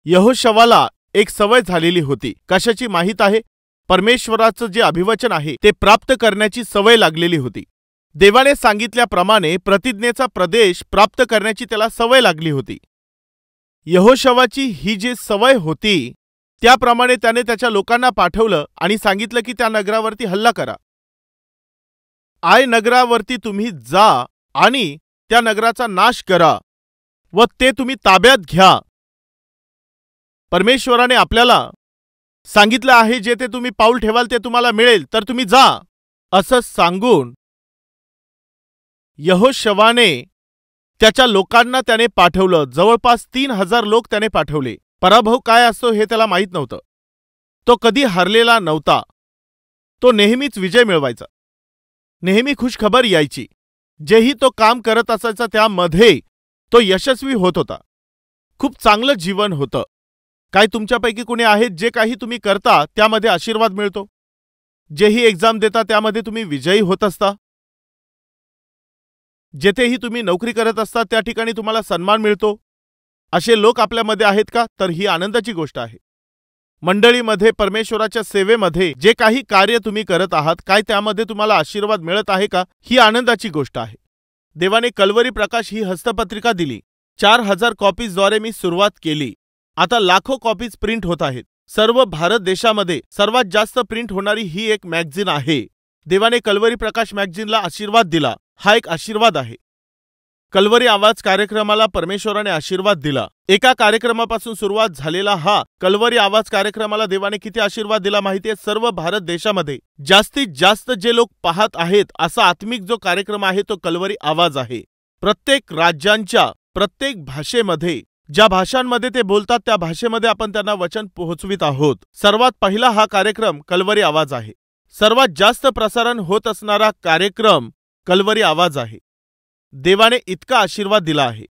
यहोशवाला एक सवय झालेली होती. कशाची माहीत आहे? परमेश्वराचं जे अभिवचन आहे ते प्राप्त करण्याची सवय लागलेली होती. देवाने सांगितल्याप्रमाणे प्रतिज्ञेचा प्रदेश प्राप्त करण्याची त्याला सवय लागली होती. यहोशवाची ही जी सवय होती त्याप्रमाणे त्याने त्याच्या लोकांना पाठवलं आणि सांगितलं की त्या नगरावरती हल्ला करा. आय नगरावरती तुम्ही जा आणि त्या नगराचा नाश करा व ते तुम्ही ताब्यात घ्या. परमेश्वराने आपल्याला सांगितलं आहे जे ते तुम्ही पाऊल ठेवाल ते तुम्हाला मिळेल, तर तुम्ही जा असं सांगून यहोशवाने त्याच्या लोकांना त्याने पाठवलं. जवळपास 3000 लोक त्याने पाठवले. पराभव काय असतो हे त्याला माहीत नव्हतं. तो कधी हरलेला नव्हता. तो नेहमीच विजय मिळवायचा. नेहमी खुशखबर यायची. जेही तो काम करत असायचा त्यामध्ये तो यशस्वी होत होता. खूप चांगलं जीवन होतं. काय तुमच्यापैकी कुणी आहेत जे काही तुम्ही करता त्यामध्ये आशीर्वाद मिळतो? जेही एक्झाम देता त्यामध्ये तुम्ही विजयी होत असता? जेथेही तुम्ही नोकरी करत असता त्या ठिकाणी तुम्हाला सन्मान मिळतो? असे लोक आपल्यामध्ये आहेत का? तर ही आनंदाची गोष्ट आहे. मंडळीमध्ये परमेश्वराच्या सेवेमध्ये जे काही कार्य तुम्ही करत आहात, काय त्यामध्ये तुम्हाला आशीर्वाद मिळत आहे का? ही आनंदाची गोष्ट आहे. देवाने कल्वरी प्रकाश ही हस्तपत्रिका दिली. 4000 कॉपीजद्वारे मी सुरुवात केली. आता लाखो कॉपीज प्रिंट होत आहेत. सर्व भारत देशामध्ये सर्वात जास्त प्रिंट होणारी ही एक मॅगझिन आहे. देवाने कल्वरी प्रकाश मॅगझिनला आशीर्वाद दिला. हा एक आशीर्वाद आहे. कल्वरी आवाज कार्यक्रमाला परमेश्वराने आशीर्वाद दिला. एका कार्यक्रमापासून सुरुवात झालेला हा कल्वरी आवाज कार्यक्रमाला देवाने किती आशीर्वाद दिला माहितीये? सर्व भारत देशामध्ये जास्तीत जास्त जे लोक पाहत आहेत असा आत्मिक जो कार्यक्रम आहे तो कल्वरी आवाज आहे. प्रत्येक राज्यांच्या प्रत्येक भाषेमध्ये ज्या भाषांमध्ये ते बोलतात त्या भाषेमध्ये आपण त्यांना वचन पोहोचवित आहोत. सर्वात पहिला हा कार्यक्रम कल्वरी आवाज आहे. सर्वात जास्त प्रसारण होत असणारा कार्यक्रम कल्वरी आवाज आहे. देवाने इतका आशीर्वाद दिला आहे.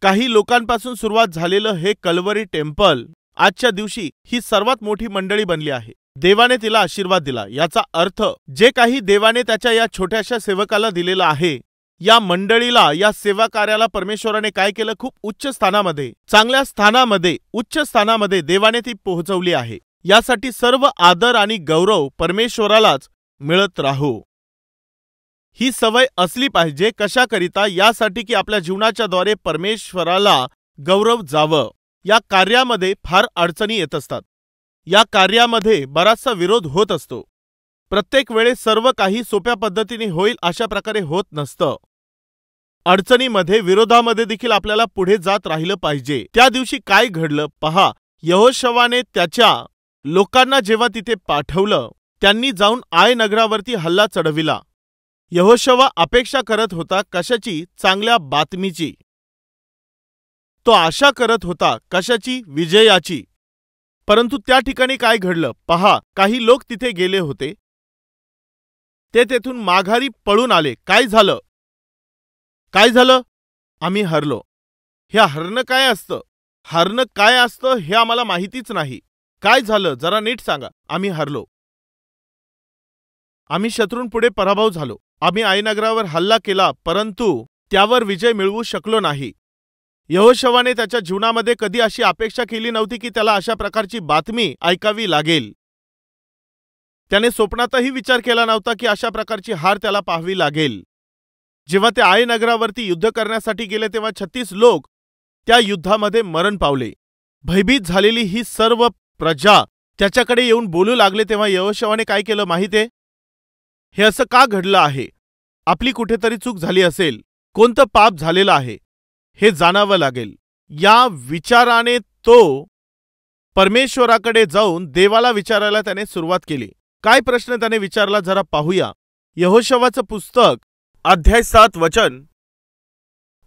काही लोकांपासून सुरुवात झालेलं हे कल्वरी टेम्पल आजच्या दिवशी ही सर्वात मोठी मंडळी बनली आहे. देवाने तिला आशीर्वाद दिला. याचा अर्थ जे काही देवाने त्याच्या या छोट्याशा सेवकाला दिलेलं आहे, या मंडळीला, या सेवा कार्याला परमेश्वराने काय केलं? खूप उच्च स्थानामध्ये, चांगल्या स्थानामध्ये, उच्च स्थानामध्ये देवाने ती पोहोचवली आहे. यासाठी सर्व आदर आणि गौरव परमेश्वरालाच मिळत राहो. ही सवय असली पाहिजे. कशाकरिता? यासाठी की आपल्या जीवनाच्या द्वारे परमेश्वराला गौरव जावं. या कार्यामध्ये फार अडचणी येत असतात. या कार्यामध्ये बराचसा विरोध होत असतो. प्रत्येक वेळेस सर्व काही सोप्या पद्धतीने होईल अशा प्रकारे होत नसतं. अडचणीमध्ये, विरोधामध्ये देखील आपल्याला पुढे जात राहिलं पाहिजे. त्या दिवशी काय घडलं पहा. यहोशवाने त्याच्या लोकांना जेव्हा तिथे पाठवलं, त्यांनी जाऊन आय नगरावरती हल्ला चढविला. यहोशवा अपेक्षा करत होता कशाची? चांगल्या बातमीची. तो आशा करत होता कशाची? विजयाची. परंतु त्या ठिकाणी काय घडलं पहा. काही लोक तिथे गेले होते. ते तेथून माघारी पळून आले. काय झालं? काय झालं? आम्ही हरलो. हे हरणं काय असतं? हरणं काय असतं हे आम्हाला माहितीच नाही. काय झालं जरा नीट सांगा. आम्ही हरलो. आम्ही शत्रूंपुढे पराभव झालो. आम्ही आयनगरावर हल्ला केला परंतु त्यावर विजय मिळवू शकलो नाही. यहोशवाने त्याच्या जीवनामध्ये कधी अशी अपेक्षा केली नव्हती की त्याला अशा प्रकारची बातमी ऐकावी लागेल. त्याने स्वप्नातही विचार केला नव्हता की अशा प्रकारची हार त्याला पाहावी लागेल. जेव्हा ते आय नगरावरती युद्ध करण्यासाठी गेले तेव्हा 36 लोक त्या युद्धामध्ये मरण पावले. भयभीत झालेली ही सर्व प्रजा त्याच्याकडे येऊन बोलू लागले. तेव्हा यहोशवाने काय केलं माहितीये? हे असं का घडलं आहे? आपली कुठेतरी चूक झाली असेल. कोणतं पाप झालेलं आहे हे जाणावं लागेल. या विचाराने तो परमेश्वराकडे जाऊन देवाला विचारायला त्याने सुरुवात केली. काय प्रश्न त्याने विचारला जरा पाहूया. यहोशवाचं पुस्तक अध्याय 7 वचन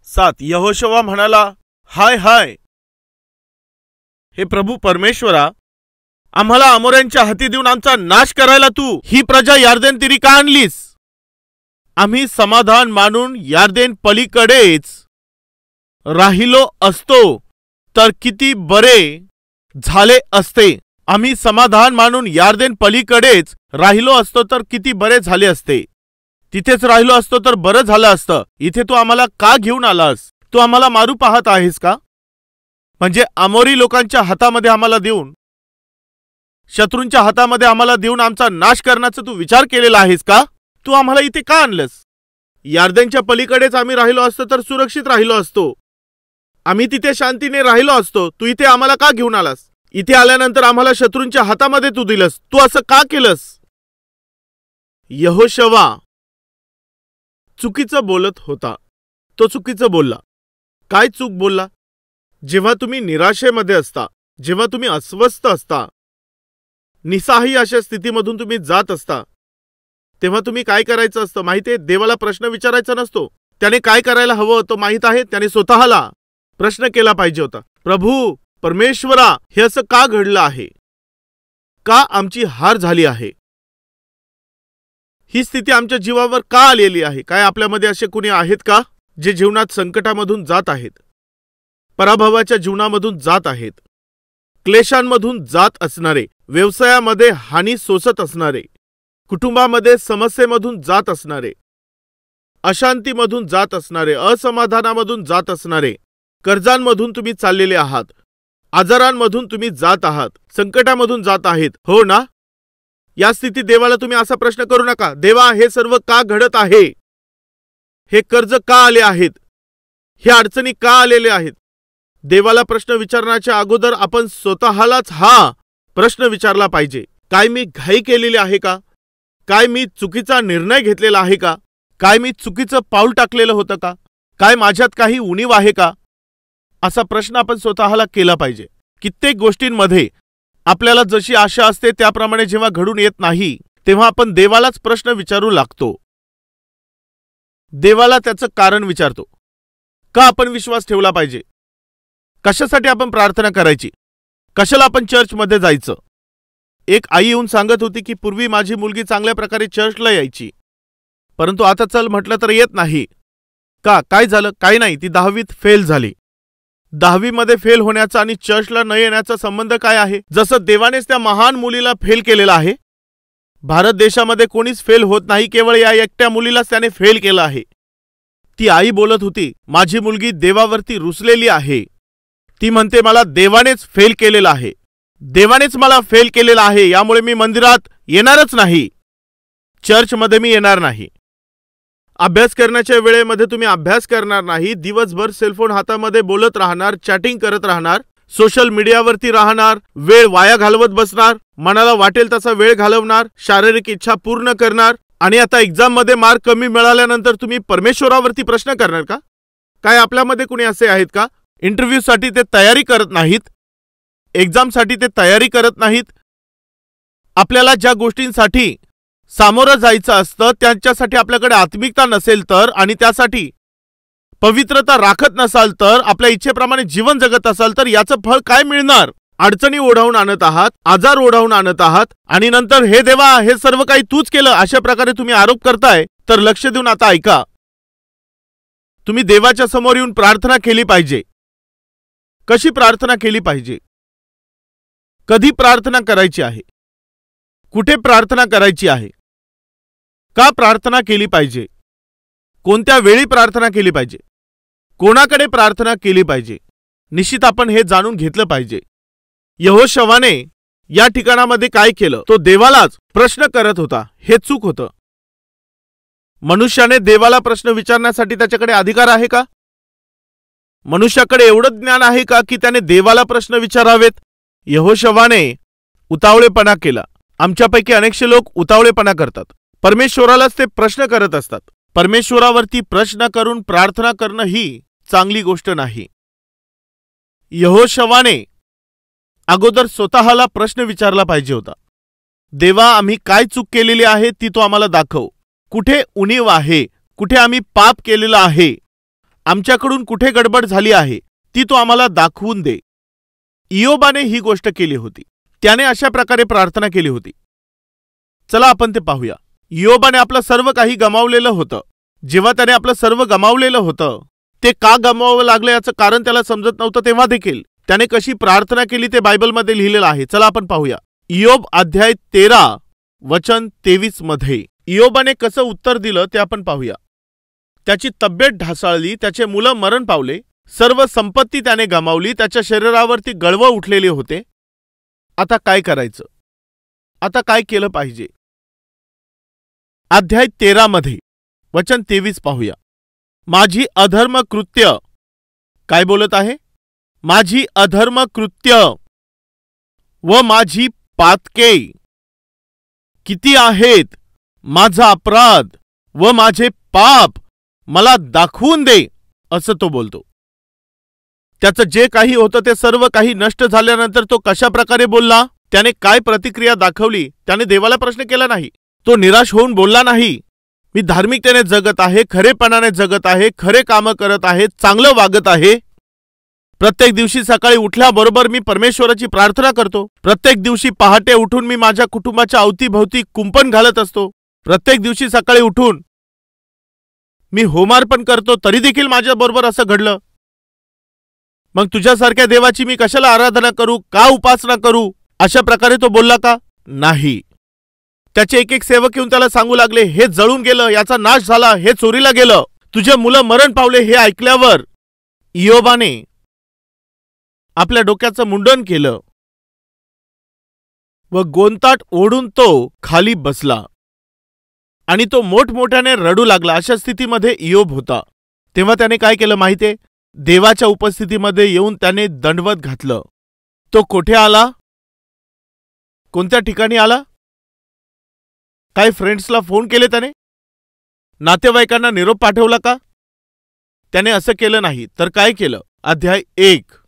7. यहोशवा म्हणाला, हाय हाय, हे प्रभू परमेश्वरा, आम्हाला अमोऱ्यांच्या हाती देऊन आमचा नाश करायला तू ही प्रजा यार्देन तीरी का आणलीस? आम्ही समाधान मानून यार्देन पलीकडेच राहिलो असतो तर किती बरे झाले असते. आम्ही समाधान मानून यार्देन पलीकडेच राहिलो असतो तर किती बरे झाले असते. तिथेच राहिलो असतो तर बरं झालं असतं. इथे तू आम्हाला का घेऊन आलास? तू आम्हाला मारू पाहत आहेस का? म्हणजे अमोरी लोकांच्या हातामध्ये आम्हाला देऊन, शत्रूंच्या हातामध्ये आम्हाला देऊन आमचा नाश करण्याचा तू विचार केलेला आहेस का? तू आम्हाला इथे का आणलंस? यार्देनच्या पलीकडेच आम्ही राहिलो असतो तर सुरक्षित राहिलो असतो. आम्ही तिथे शांतीने राहिलो असतो. तू इथे आम्हाला का घेऊन आलास? इथे आल्यानंतर आम्हाला शत्रूंच्या हातामध्ये तू दिलंस. तू असं का केलंस? यहोशवा चुकीचं बोलत होता. तो चुकीचं बोलला. काय चूक बोलला? जेव्हा तुम्ही निराशेमध्ये असता, जेव्हा तुम्ही अस्वस्थ असता, निस्सहाय्य अशा स्थितीमधून तुम्ही जात असता, तेव्हा तुम्ही काय करायचं असतं माहितीये? देवाला प्रश्न विचारायचा नसतो. त्याने काय करायला हवं होतं माहित आहे? त्याने स्वतःला प्रश्न केला पाहिजे होता, प्रभू परमेश्वरा, हे असं का घडलं आहे? का आमची हार झाली आहे? ही स्थिती आमच्या जीवावर का आलेली आहे? काय आपल्यामध्ये असे कुणी आहेत का जे जीवनात संकटामधून जात आहेत, पराभवाच्या जीवनामधून जात आहेत, क्लेशांमधून जात असणारे, व्यवसायामध्ये हानी सोसत असणारे, कुटुंबामध्ये समस्येमधून जात असणारे, अशांतीमधून जात असणारे, असमाधानामधून जात असणारे, कर्जांमधून तुम्ही चाललेले आहात, आजारांमधून तुम्ही जात आहात, संकटामधून जात आहेत, हो ना? या स्थितीत देवाला तुम्ही असा प्रश्न करू नका, देवा हे सर्व का घडत आहे? हे कर्ज का आले आहेत? हे अडचणी का आलेले आहेत? देवाला प्रश्न विचारण्याच्या अगोदर आपण स्वतःलाच हा प्रश्न विचारला पाहिजे. काय मी घाई केलेली आहे का? काय मी चुकीचा निर्णय घेतलेला आहे का? काय मी चुकीचं पाऊल टाकलेलं होतं का? काय माझ्यात काही उणीव आहे का? असा प्रश्न आपण स्वतःला केला पाहिजे. कित्येक गोष्टींमध्ये आपल्याला जशी आशा असते त्याप्रमाणे जेव्हा घडून येत नाही, तेव्हा आपण देवालाच प्रश्न विचारू लागतो. देवाला त्याचं कारण विचारतो. का आपण विश्वास ठेवला पाहिजे? कशासाठी आपण प्रार्थना करायची? कशाला आपण चर्चमध्ये जायचं? एक आई येऊन सांगत होती की पूर्वी माझी मुलगी चांगल्या प्रकारे चर्चला यायची, परंतु आता चल म्हटलं तर येत नाही. का? काय झालं? काही नाही, ती 10वीत फेल झाली. 10वीमध्ये फेल होण्याचा आणि चर्चला न येण्याचा संबंध काय आहे? जसं देवानेच त्या महान मुलीला फेल केलेला आहे. भारत देशामध्ये कोणीच फेल होत नाही, केवळ या एकट्या मुलीलाच त्याने फेल केलं आहे. ती आई बोलत होती, माझी मुलगी देवावरती रुसलेली आहे. ती म्हणते मला देवानेच फेल केलेलं आहे, देवानेच मला फेल केलेलं आहे, यामुळे मी मंदिरात येणारच नाही, चर्चमध्ये मी येणार नाही. अभ्यास करण्याच्या वेळेमध्ये तुम्ही अभ्यास करणार नाही, दिवसभर सेलफोन हातामध्ये बोलत राहणार, चॅटिंग करत राहणार, सोशल मीडियावरती राहणार, वेळ वाया घालवत बसणार, मनाला वाटेल तसा वेळ घालवणार, शारीरिक इच्छा पूर्ण करणार, आणि आता एक्झाममध्ये मार्क कमी मिळाल्यानंतर तुम्ही परमेश्वरावरती प्रश्न करणार का? काय आपल्यामध्ये कुणी असे आहेत का? इंटरव्ह्यूसाठी ते तयारी करत नाहीत, एक्झामसाठी ते तयारी करत नाहीत. आपल्याला ज्या गोष्टींसाठी सामोरं जायचं असतं त्यांच्यासाठी आपल्याकडे आत्मिकता नसेल तर, आणि त्यासाठी पवित्रता राखत नसाल तर, आपल्या इच्छेप्रमाणे जीवन जगत असाल तर याचं फळ काय मिळणार? अडचणी ओढावून आणत आहात, आजार ओढावून आणत आहात, आणि नंतर हे देवा हे सर्व काही तूच केलं अशा प्रकारे तुम्ही आरोप करताय. तर लक्ष देऊन आता ऐका, तुम्ही देवाच्या समोर येऊन प्रार्थना केली पाहिजे. कशी प्रार्थना केली पाहिजे? कधी प्रार्थना करायची आहे? कुठे प्रार्थना करायची आहे? का प्रार्थना केली पाहिजे? कोणत्या वेळी प्रार्थना केली पाहिजे? कोणाकडे प्रार्थना केली पाहिजे? निश्चित आपण हे जाणून घेतलं पाहिजे. यहोशवाने या ठिकाणामध्ये काय केलं? तो देवालाच प्रश्न करत होता. हे चूक होतं. मनुष्याने देवाला प्रश्न विचारण्यासाठी त्याच्याकडे अधिकार आहे का? मनुष्याकडे एवढं ज्ञान आहे का की त्याने देवाला प्रश्न विचारावेत? यहोशवाने उतावळेपणा केला. आमच्यापैकी अनेकशे लोक उतावळेपणा करतात, परमेश्वरालाच ते प्रश्न करत असतात. परमेश्वरावरती प्रश्न करून प्रार्थना करणं ही चांगली गोष्ट नाही. यहोशवाने अगोदर स्वतःला प्रश्न विचारला पाहिजे होता, देवा आम्ही काय चूक केलेली आहे ती तू आम्हाला दाखव. कुठे उणीव आहे, कुठे आम्ही पाप केलेलं आहे, आमच्याकडून कुठे गडबड झाली आहे ती तू आम्हाला दाखवून दे. इयोबाने ही गोष्ट केली होती. त्याने अशा प्रकारे प्रार्थना केली होती. चला आपण ते पाहूया. इयोबाने आपलं सर्व काही गमावलेलं होतं. जेव्हा त्याने आपलं सर्व गमावलेलं होतं, ते का गमावावं लागलं याचं कारण त्याला समजत नव्हतं, तेव्हा देखील त्याने कशी प्रार्थना केली ते बायबलमध्ये लिहिलेलं आहे. चला आपण पाहूया. इयोब अध्याय 13 वचन 23 मध्ये इयोबाने कसं उत्तर दिलं ते आपण पाहूया. त्याची तब्येत ढासळली, त्याचे मुलं मरण पावले, सर्व संपत्ती त्याने गमावली, त्याच्या शरीरावरती गळवं उठलेले होते. आता काय करायचं? आता काय केलं पाहिजे? अध्याय 13 मध्ये वचन 23 पाहूया. माझी अधर्म कृत्य, काय बोलत आहे? माझी अधर्म कृत्य व माझी पातके किती आहेत, माझा अपराध व माझे पाप मला दाखवून दे, असं तो बोलतो. त्याचं जे काही होतं ते सर्व काही नष्ट झाल्यानंतर तो कशा प्रकारे बोलला, त्याने काय प्रतिक्रिया दाखवली? त्याने देवाला प्रश्न केला नाही. तो निराश होऊन बोलला नाही, मी धार्मिकतेने जगत आहे, खरेपणाने जगत आहे, खरे कामं करत आहे, चांगलं वागत आहे. प्रत्येक दिवशी सकाळी उठल्याबरोबर मी परमेश्वराची प्रार्थना करतो. प्रत्येक दिवशी पहाटे उठून मी माझ्या कुटुंबाच्या अवतीभवती कुंपण घालत असतो. प्रत्येक दिवशी सकाळी उठून मी होमार्पण करतो, तरी देखील माझ्याबरोबर असं घडलं. मग तुझ्यासारख्या देवाची मी कशाला आराधना करू, का उपासना करू? अशा प्रकारे तो बोलला का? नाही. त्याचे एक एक सेवक येऊन त्याला सांगू लागले, हे जळून गेलं, याचा नाश झाला, हे चोरीला गेलं, तुझे मुलं मरण पावले. हे ऐकल्यावर इयोबाने आपल्या डोक्याचं मुंडन केलं व गोंताट ओढून तो खाली बसला आणि तो मोठमोठ्याने रडू लागला. अशा स्थितीमध्ये इयोब होता. तेव्हा त्याने काय केलं माहितीये? देवाच्या उपस्थितीमध्ये येऊन त्याने दंडवत घातलं. तो कोठे आला? कोणत्या ठिकाणी आला? काय फ्रेंड्सला फोन केले त्याने? नातेवाईकांना निरोप पाठवला का? त्याने असं केलं नाही. तर काय केलं? अध्याय 1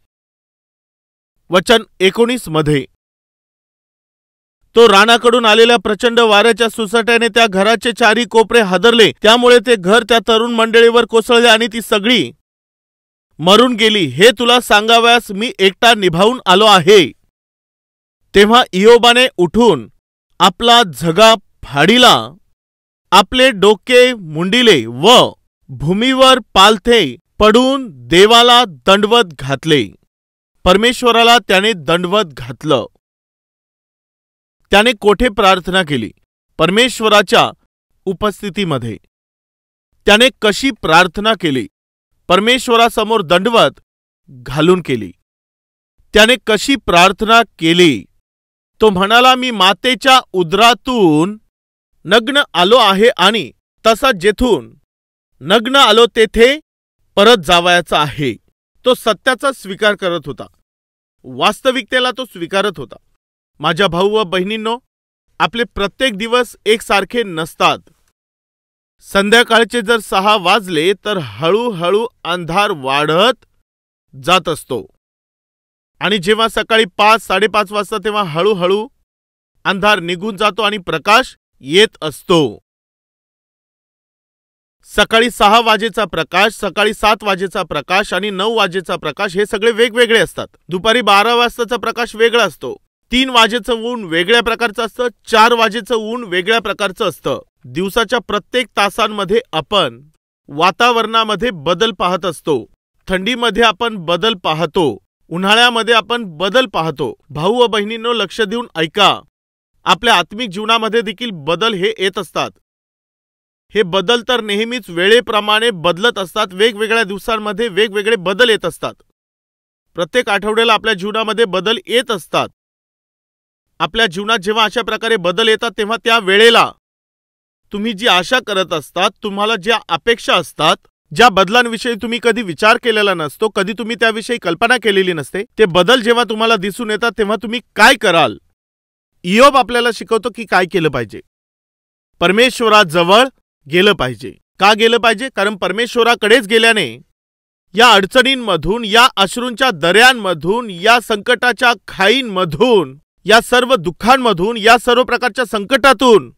वचन 19 मध्ये तो रानाकडून आलेल्या प्रचंड वाऱ्याच्या सुसाट्याने त्या घराचे चारी कोपरे हादरले, त्यामुळे ते घर त्या तरुण मंडळीवर कोसळले आणि ती सगळी मरून गेली. हे तुला सांगावयास मी एकटा निभावून आलो आहे. तेव्हा इयोबाने उठून आपला झगा फाडिला, आपले डोके मुंडिले व भूमीवर पालथे पडून देवाला दंडवत घातले. परमेश्वराला त्याने दंडवत घातलं. त्याने कोठे प्रार्थना केली? परमेश्वराच्या उपस्थितीमध्ये. त्याने कशी प्रार्थना केली? परमेश्वरासमोर दंडवत घालून केली. त्याने कशी प्रार्थना केली? तो म्हणाला, मी मातेच्या उदरातून नग्न आलो आहे आणि तसा जेथून नग्न आलो तेथे परत जावयाचा आहे. तो सत्याचा स्वीकार करत होता. वास्तविकतेला तो स्वीकारत होता. माझ्या भाऊ व बहिणींनो, आपले प्रत्येक दिवस एकसारखे नसतात. संध्याकाळचे जर 6 वाजले तर हळूहळू अंधार वाढत जात असतो आणि जेव्हा सकाळी 5-5:30 वाजता तेव्हा हळूहळू अंधार निघून जातो आणि प्रकाश येत असतो. सकाळी 6 वाजेचा प्रकाश, सकाळी 7 वाजेचा प्रकाश आणि 9 वाजेचा प्रकाश हे सगळे वेगवेगळे असतात. दुपारी 12 वाजताचा प्रकाश वेगळा असतो. 3 वाजेचं ऊन वेगळ्या प्रकारचं असतं. 4 वाजेचं ऊन वेगळ्या प्रकारचं असतं. दिवसाच्या प्रत्येक तासांमध्ये आपण वातावरणामध्ये बदल पाहत असतो. थंडीमध्ये आपण बदल पाहतो, उन्हाळ्यामध्ये आपण बदल पाहतो. भाऊ व बहिणींनो, लक्ष देऊन ऐका. आपल्या आत्मिक जीवनामध्ये देखील बदल हे येत असतात. हे बदल तर नेहमीच वेळेप्रमाणे बदलत असतात. वेगवेगळ्या दिवसांमध्ये वेगवेगळे बदल येत असतात. प्रत्येक आठवड्याला आपल्या जीवनामध्ये बदल येत असतात. आपल्या जीवनात जेव्हा अशा प्रकारे बदल येतात तेव्हा त्या वेळेला तुम्ही जी आशा करत असतात, तुम्हाला ज्या अपेक्षा असतात, ज्या बदलांविषयी तुम्ही कधी विचार केलेला नसतो, कधी तुम्ही त्याविषयी कल्पना केलेली नसते, ते बदल जेव्हा तुम्हाला दिसून येतात तेव्हा तुम्ही काय कराल? इयोब आपल्याला शिकवतो की काय केलं पाहिजे. परमेश्वराजवळ गेलं पाहिजे. का गेलं पाहिजे? कारण परमेश्वराकडेच गेल्याने या अडचणींमधून, या अश्रूंच्या दऱ्यांमधून, या संकटाच्या खाईंमधून, या सर्व दुःखांमधून, या सर्व प्रकारच्या संकटातून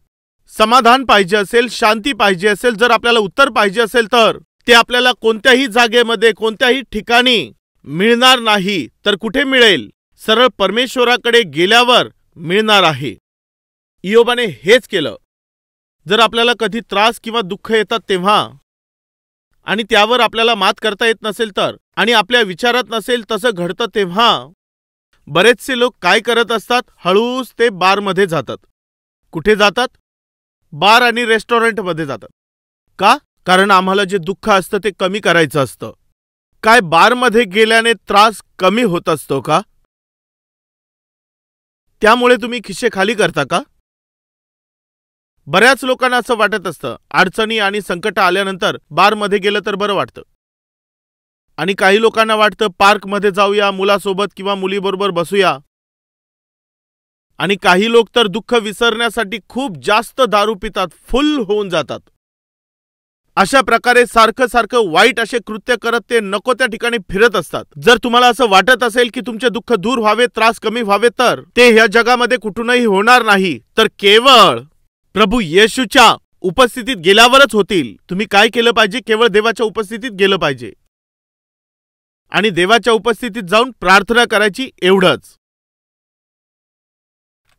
समाधान पाहिजे असेल, शांती पाहिजे असेल, जर आपल्याला उत्तर पाहिजे असेल तर ते आपल्याला कोणत्याही जागेमध्ये, कोणत्याही ठिकाणी मिळणार नाही. तर कुठे मिळेल? सरळ परमेश्वराकडे गेल्यावर मिळणार आहे. इयोबाने हेच केलं. जर आपल्याला कधी त्रास किंवा दुःख येतात तेव्हा आणि त्यावर आपल्याला मात करता येत नसेल तर, आणि आपल्या विचारात नसेल तसं घडतं तेव्हा बरेचसे लोक काय करत असतात? हळूच ते बारमध्ये जातात. कुठे जातात? बार आणि रेस्टॉरंटमध्ये जातात. का? कारण आम्हाला जे दुःख असतं ते कमी करायचं असतं. काय बारमध्ये गेल्याने त्रास कमी होत असतो का? त्यामुळे तुम्ही खिसे खाली करता का? बऱ्याच लोकांना असं वाटत असतं, अडचणी आणि संकट आल्यानंतर बारमध्ये गेलं तर बरं वाटतं. आणि काही लोकांना वाटतं पार्कमध्ये जाऊया, मुलासोबत किंवा मुलीबरोबर बसूया. आणि काही लोक तर दुःख विसरण्यासाठी खूप जास्त दारू पितात, फुल होऊन जातात. अशा प्रकारे सारखं सारखं वाईट असे कृत्य करत ते नको त्या ठिकाणी फिरत असतात. जर तुम्हाला असं वाटत असेल की तुमचे दुःख दूर व्हावे, त्रास कमी व्हावे, तर ते ह्या जगामध्ये कुठूनही होणार नाही, तर केवळ प्रभू येशूच्या उपस्थितीत गेल्यावरच होतील. तुम्ही काय केलं पाहिजे? केवळ देवाच्या उपस्थितीत गेलं पाहिजे आणि देवाच्या उपस्थितीत जाऊन प्रार्थना करायची, एवढंच.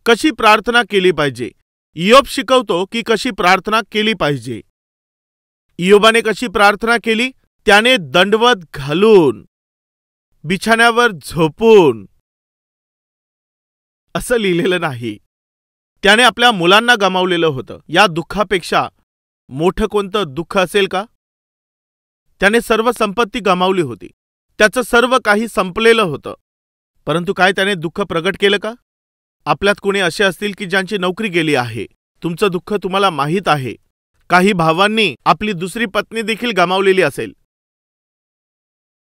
कशी प्रार्थना केली पाहिजे? इयोब शिकवतो की कशी प्रार्थना केली पाहिजे. इयोबाने कशी प्रार्थना केली? त्याने दंडवत घालून, बिछाण्यावर झोपून, असं लिहिलेलं नाही. त्याने आपल्या मुलांना गमावलेलं होतं. या दुःखापेक्षा मोठं कोणतं दुःख असेल का? त्याने सर्व संपत्ती गमावली होती. त्याचं सर्व काही संपलेलं होतं. परंतु काय त्याने दुःख प्रगट केलं का? आपल्यात कोणी असे असतील की ज्यांची नोकरी गेली आहे. तुमचं दुःख तुम्हाला माहीत आहे. काही भावांनी आपली दुसरी पत्नी देखील गमावलेली असेल.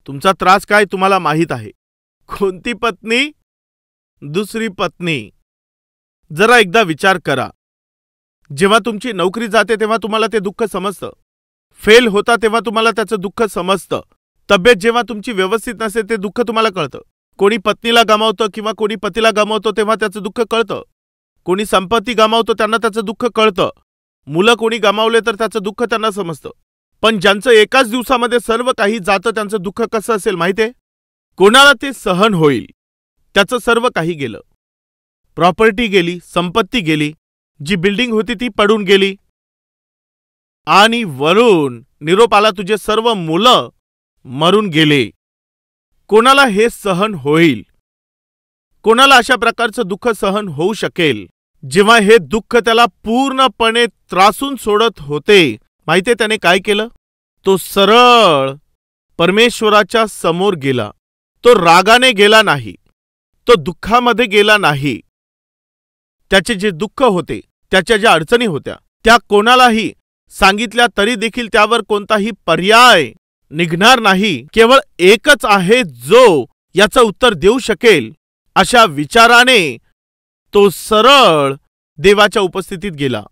तुमचा त्रास काय तुम्हाला माहीत आहे. कोणती पत्नी? दुसरी पत्नी. जरा एकदा विचार करा. जेव्हा तुमची नोकरी जाते तेव्हा तुम्हाला ते दुःख समजतं. फेल होता तेव्हा तुम्हाला त्याचं दुःख समजतं. तब्येत जेव्हा तुमची व्यवस्थित नसते ते दुःख तुम्हाला कळतं. कोणी पत्नीला गमावतं किंवा कोणी पतीला गमावतो तेव्हा त्याचं दुःख कळतं. कोणी संपत्ती गमावतो त्यांना त्याचं दुःख कळतं. मुलं कोणी गमावले तर त्याचं दुःख त्यांना समजतं. पण ज्यांचं एकाच दिवसामध्ये सर्व काही जातं त्यांचं दुःख कसं असेल माहितीये? कोणाला ते सहन होईल? त्याचं सर्व काही गेलं. प्रॉपर्टी गेली, संपत्ती गेली, जी बिल्डिंग होती ती पडून गेली, आणि वरून निरोप आला तुझे सर्व मुलं मरून गेले. कोणाला हे सहन होईल? कोणाला अशा प्रकारचं दुःख सहन होऊ शकेल? जेव्हा हे दुःख त्याला पूर्णपणे त्रासून सोडत होते, माहितीये त्याने काय केलं? तो सरळ परमेश्वराच्या समोर गेला. तो रागाने गेला नाही, तो दुःखामध्ये गेला नाही. त्याचे जे दुःख होते, त्याच्या ज्या अडचणी होत्या, त्या कोणालाही सांगितल्या तरी देखील त्यावर कोणताही पर्याय निघणार नाही. केवळ एकच आहे जो याचं उत्तर देऊ शकेल. अशा विचाराने तो सरळ देवाच्या उपस्थितीत गेला.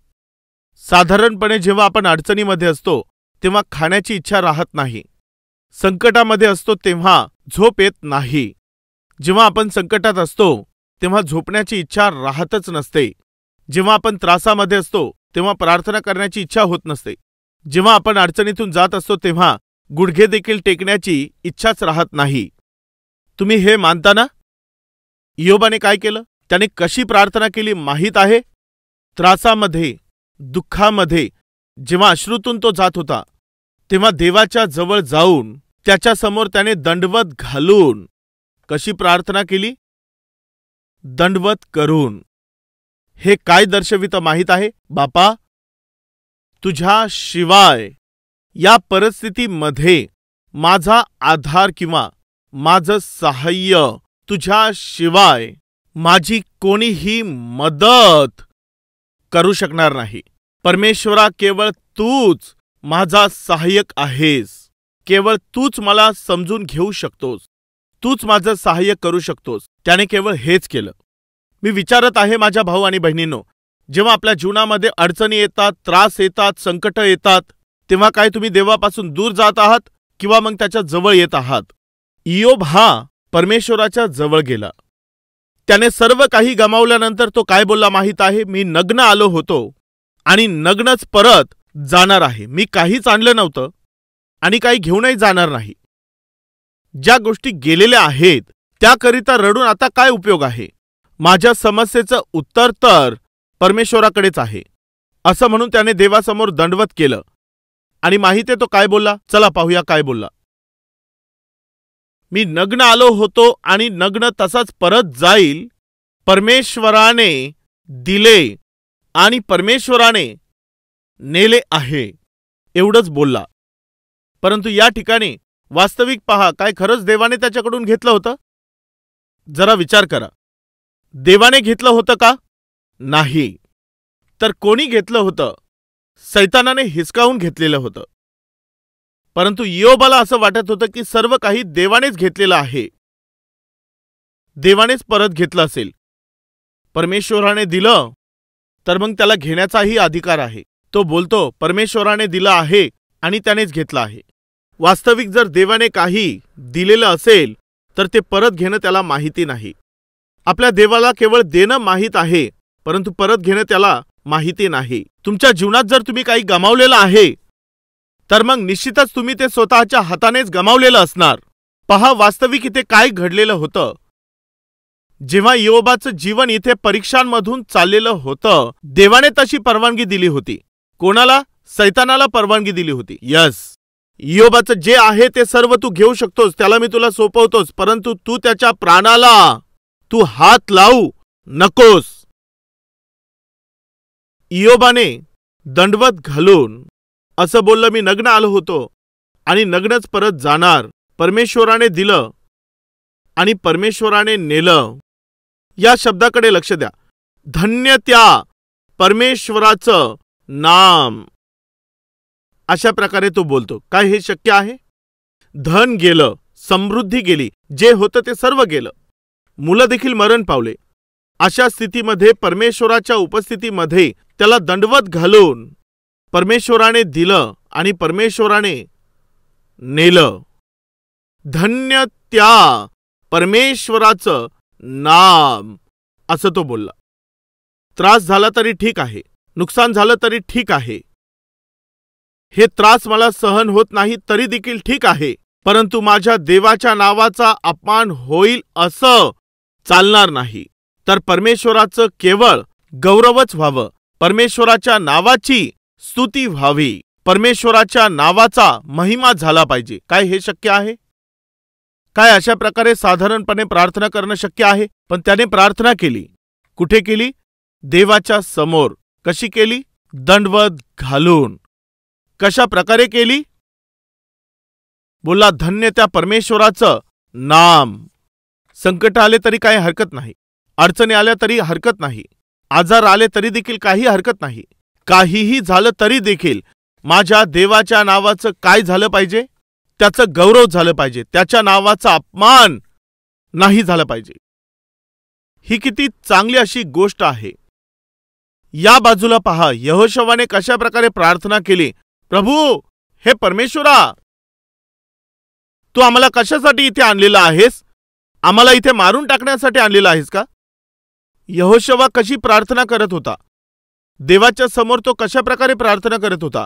साधारणपणे जेव्हा आपण अडचणीमध्ये असतो तेव्हा खाण्याची इच्छा राहत नाही. संकटामध्ये असतो तेव्हा झोप येत नाही. जेव्हा आपण संकटात असतो तेव्हा झोपण्याची इच्छा राहतच नसते. जेव्हा आपण त्रासामध्ये असतो तेव्हा प्रार्थना करण्याची इच्छा होत नसते. जेव्हा आपण अडचणीतून जात असतो तेव्हा गुडघे देखील टेकण्याची इच्छाच राहत नाही. तुम्ही हे मानता ना? इयोबाने काय केलं? त्याने कशी प्रार्थना केली माहीत आहे? त्रासामध्ये, दुःखामध्ये जेव्हा अश्रूतून तो जात होता तेव्हा देवाच्या जवळ जाऊन त्याच्या समोर त्याने दंडवत घालून कशी प्रार्थना केली? दंडवत करून. हे काय दर्शवितं माहीत आहे? बापा, तुझ्या शिवाय या परिस्थितीमध्ये माझा आधार किंवा माझं सहाय्य, तुझ्या शिवाय माझी कोणीही मदत करू शकणार नाही. परमेश्वरा, केवळ तूच माझा सहाय्यक आहेस. केवळ तूच मला समजून घेऊ शकतोस. तूच माझं सहाय्य करू शकतोस. त्याने केवळ हेच केलं. मी विचारत आहे माझ्या भाऊ आणि बहिणींनो, जेव्हा आपल्या जीवनामध्ये अडचणी येतात, त्रास येतात, संकट येतात, तेव्हा काय तुम्ही देवापासून दूर जात आहात किंवा मग त्याच्या जवळ येत आहात? इयोब हा परमेश्वराच्या जवळ गेला. त्याने सर्व काही गमावल्यानंतर तो काय बोलला माहीत आहे? मी नग्न आलो होतो आणि नग्नच परत जाणार आहे. मी काहीच आणलं नव्हतं आणि काही घेऊनही जाणार नाही. ज्या गोष्टी गेलेल्या आहेत त्याकरिता रडून आता काय उपयोग आहे? माझ्या समस्येचं उत्तर तर परमेश्वराकडेच आहे, असं म्हणून त्याने देवासमोर दंडवत केलं. आणि माहिती आहे तो काय बोलला? चला पाहूया काय बोलला. मी नग्न आलो होतो आणि नग्न तसाच परत जाईल. परमेश्वराने दिले आणि परमेश्वराने नेले आहे, एवढंच बोलला. परंतु या ठिकाणी वास्तविक पहा, काय खरंच देवाने त्याच्याकडून घेतलं होतं? जरा विचार करा. देवाने घेतलं होतं का? नाही. तर कोणी घेतलं होतं? सैतानाने हिसकावून घेतलेलं होतं. परंतु इयोबाला असं वाटत होतं की सर्व काही देवानेच घेतलेलं आहे, देवानेच परत घेतलं असेल. परमेश्वराने दिलं तर मग त्याला घेण्याचाही अधिकार आहे. तो बोलतो परमेश्वराने दिलं आहे आणि त्यानेच घेतलं आहे. वास्तविक जर देवाने काही दिलेलं असेल तर ते परत घेणं त्याला माहिती नाही. आपल्या देवाला केवळ देणं माहीत आहे, परंतु परत घेणं त्याला माहिती नाही. तुमच्या जीवनात जर तुम्ही काही गमावलेलं आहे तर मग निश्चितच तुम्ही ते स्वतःच्या हातानेच गमावलेलं असणार. पहा, वास्तविक इथे काय घडलेलं होतं. जेव्हा इयोबाचं जीवन इथे परीक्षांमधून चाललेलं होतं, देवाने तशी परवानगी दिली होती. कोणाला? सैतानाला परवानगी दिली होती. इयोबाचं जे आहे ते सर्व तू घेऊ शकतोस, त्याला मी तुला सोपवतोस, परंतु तू त्याच्या प्राणाला तू हात लावू नकोस. इयोबाने दंडवत घालून असं बोललं, मी नग्न आलो होतो आणि नग्नच परत जाणार. परमेश्वराने दिलं आणि परमेश्वराने नेलं. या शब्दाकडे लक्ष द्या. धन्य त्या परमेश्वराचं नाम. अशा प्रकारे तो बोलतो. काय हे शक्य आहे? धन गेलं, समृद्धी गेली, जे होतं ते सर्व गेलं, मुलं देखील मरण पावले. अशा स्थितीमध्ये परमेश्वराच्या उपस्थितीमध्ये त्याला दंडवत घालून परमेश्वराने दिलं आणि परमेश्वराने नेलं. धन्य त्या परमेश्वराचं नाम, असं तो बोलला. त्रास झाला तरी ठीक आहे, नुकसान झालं तरी ठीक आहे, हे त्रास मला सहन होत नाही तरी देखील ठीक आहे, परंतु माझ्या देवाच्या नावाचा अपमान होईल असं चालणार नाही. तर परमेश्वराचं केवळ गौरवच व्हावं, परमेश्वराच्या नावाची स्तुती व्हावी, परमेश्वराच्या नावाचा महिमा झाला पाहिजे. काय हे शक्य आहे? काय अशा प्रकारे साधारणपणे प्रार्थना करणं शक्य आहे? पण त्याने प्रार्थना केली. कुठे केली? देवाच्या समोर. कशी केली? दंडवत घालून. कशा प्रकारे केली? बोलला धन्य त्या परमेश्वराचं नाम. संकट आले तरी काही हरकत नाही, अडचणी आल्या तरी हरकत नाही, आजार आले तरी देखील काही हरकत नाही, काहीही झालं तरी देखील माझ्या देवाच्या नावाचं काय झालं पाहिजे? त्याचं गौरव झालं पाहिजे, त्याच्या नावाचा अपमान नाही झालं पाहिजे. ही किती चांगली अशी गोष्ट आहे. या बाजूला पहा, यहोशवाने कशा प्रकारे प्रार्थना केली. प्रभू, हे परमेश्वरा, तू आम्हाला कशासाठी इथे आणलेलं आहेस? आम्हाला इथे मारून टाकण्यासाठी आणलेलं आहेस का? यहोशवा कशी प्रार्थना करत होता? देवाच्या समोर तो कशा प्रकारे प्रार्थना करत होता?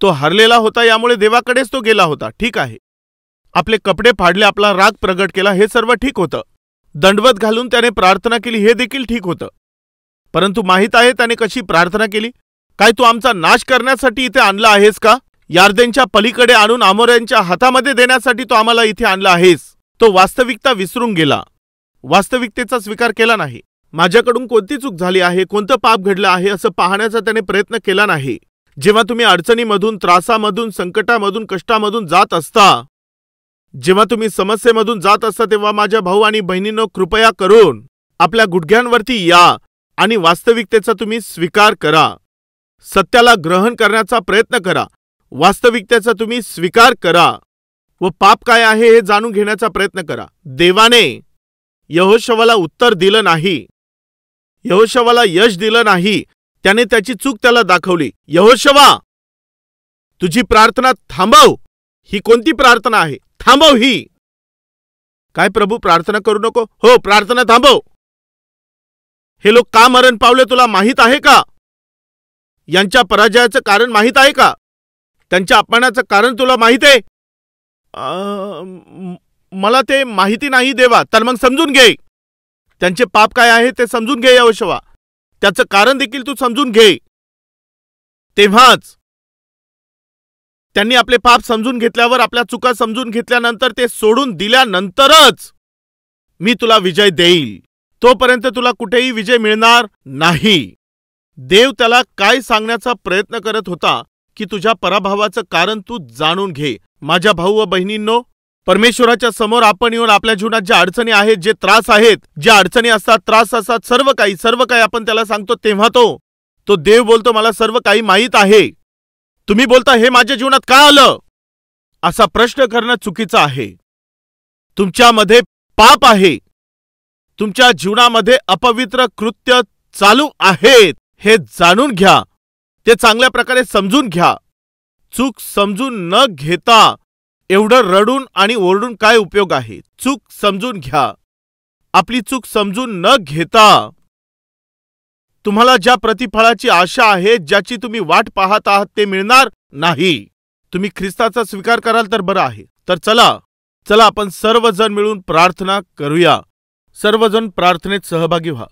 तो हरलेला होता, यामुळे देवाकडेच तो गेला होता. ठीक आहे, आपले कपडे फाडले, आपला राग प्रगट केला, हे सर्व ठीक होतं. दंडवत घालून त्याने प्रार्थना केली, हे देखील ठीक होतं. परंतु माहित आहे त्याने कशी प्रार्थना केली? काय तू आमचा नाश करण्यासाठी इथे आणला आहेस का? यार्देनच्या पलीकडे आणून अमोऱ्यांच्या हातामध्ये देण्यासाठी तो आम्हाला इथे आणला आहेस? तो वास्तविकता विसरून गेला, वास्तविकतेचा स्वीकार केला नाही. माझ्याकडून कोणती चूक झाली आहे, कोणतं पाप घडलं आहे असं पाहण्याचा त्याने प्रयत्न केला नाही. जेव्हा तुम्ही अडचणीमधून, त्रासामधून, संकटामधून, कष्टामधून जात असता, जेव्हा तुम्ही समस्येमधून जात असता, तेव्हा माझ्या भाऊ आणि बहिणींनो, कृपया करून आपल्या गुडघ्यांवरती या आणि वास्तविकतेचा तुम्ही स्वीकार करा. सत्याला ग्रहण करण्याचा प्रयत्न करा, वास्तविकतेचा तुम्ही स्वीकार करा व पाप काय आहे हे जाणून घेण्याचा प्रयत्न करा. देवाने यहोशवाला उत्तर दिलं नाही, यहोशवाला यश दिलं नाही. त्याने त्याची चूक त्याला दाखवली. यहोशवा, तुझी प्रार्थना थांबव. ही कोणती प्रार्थना आहे? थांबव ही. काय प्रभू, प्रार्थना करू नको? हो, प्रार्थना थांबव. हे लोक का मरण पावले तुला माहीत आहे का? यांच्या पराजयाचं कारण माहीत आहे का? त्यांच्या अपमानाचं कारण तुला माहीत आहे? मला ते माहिती नाही देवा. तर मग समजून घे, त्यांचे पाप काय आहे ते समजून घे यहोशवा. त्याचं कारण देखील तू समजून घे. तेव्हाच त्यांनी आपले पाप समजून घेतल्यावर, आपल्या चुका समजून घेतल्यानंतर, ते सोडून दिल्यानंतरच मी तुला विजय देईल. तोपर्यंत तुला कुठेही विजय मिळणार नाही. देव त्याला काय सांगण्याचा प्रयत्न करत होता की तुझ्या पराभवाचं कारण तू जाणून घे. माझ्या भाऊ व बहिणींनो, परमेश्वराच्या समोर आपण येऊन आपल्या जीवनात ज्या अडचणी आहेत, जे त्रास आहेत, ज्या अडचणी असतात, त्रास असतात, सर्व काही आपण त्याला सांगतो, तेव्हा तो देव बोलतो, मला सर्व काही माहीत आहे. तुम्ही बोलता, हे माझ्या जीवनात का आलं? असा प्रश्न करणं चुकीचं आहे. तुमच्यामध्ये पाप आहे, तुमच्या जीवनामध्ये अपवित्र कृत्य चालू आहेत, हे जाणून घ्या, ते चांगल्या प्रकारे समजून घ्या. चूक समजून न घेता एवढं रडून आणि ओरडून काय उपयोग आहे? चूक समजून घ्या. आपली चूक समजून न घेता तुम्हाला ज्या प्रतिफळाची आशा आहे, ज्याची तुम्ही वाट पाहत आहात, ते मिळणार नाही. तुम्ही ख्रिस्ताचा स्वीकार कराल तर बरं आहे. तर चला आपण सर्वजण मिळून प्रार्थना करूया. सर्वजण प्रार्थनेत सहभागी व्हा.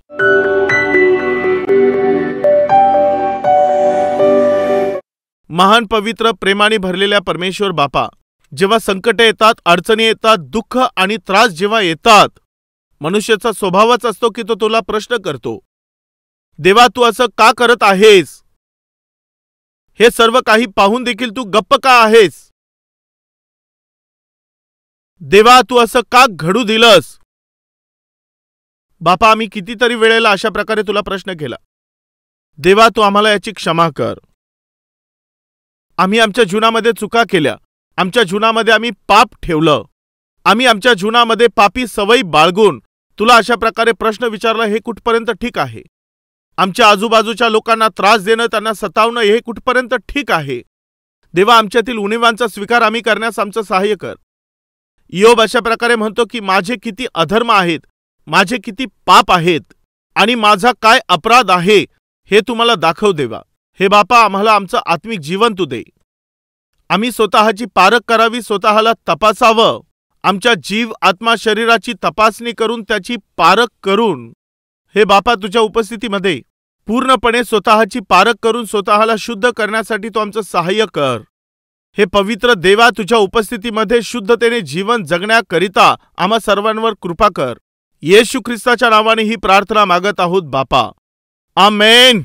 महान पवित्र प्रेमाने भरलेल्या परमेश्वर बापा, जेव्हा संकट येतात, अडचणी येतात, दुःख आणि त्रास जेव्हा येतात, मनुष्याचा स्वभावच असतो की तो तुला प्रश्न करतो, देवा तू असं का करत आहेस? हे सर्व काही पाहून देखील तू गप्प का आहेस? देवा तू असं का घडू दिलंस? बापा, आम्ही कितीतरी वेळेला अशा प्रकारे तुला प्रश्न केला. देवा तू आम्हाला याची क्षमा कर. आम्ही आमच्या जीवनामध्ये चुका केल्या, आमच्या जीवनामध्ये आम्ही पाप ठेवलं, आम्ही आमच्या जीवनामध्ये पापी सवयी बाळगून तुला अशा प्रकारे प्रश्न विचारला, हे कुठपर्यंत ठीक आहे? आमच्या आजूबाजूच्या लोकांना त्रास देणं, त्यांना सतावणं, हे कुठपर्यंत ठीक आहे? देवा, आमच्यातील उणीवांचा स्वीकार आम्ही करण्यास आमचं सहाय्य कर. योब अशा प्रकारे म्हणतो की माझे किती अधर्म आहेत, माझे किती पाप आहेत आणि माझा काय अपराध आहे, हे तुम्हाला दाखव देवा. हे बापा, आम्हाला आमचं आत्मिक जीवन तू दे. आम्ही स्वतःची पारख करावी, स्वतःला तपासावं, आमच्या जीव आत्मा शरीराची तपासणी करून त्याची पारख करून, हे बापा, तुझ्या उपस्थितीमध्ये पूर्णपणे स्वतःची पारख करून स्वतःला शुद्ध करण्यासाठी तू आमचं सहाय्य कर. हे पवित्र देवा, तुझ्या उपस्थितीमध्ये शुद्धतेने जीवन जगण्याकरिता आम्हा सर्वांवर कृपा कर. येशू ख्रिस्ताच्या नावाने ही प्रार्थना मागत आहोत बापा. आमेन.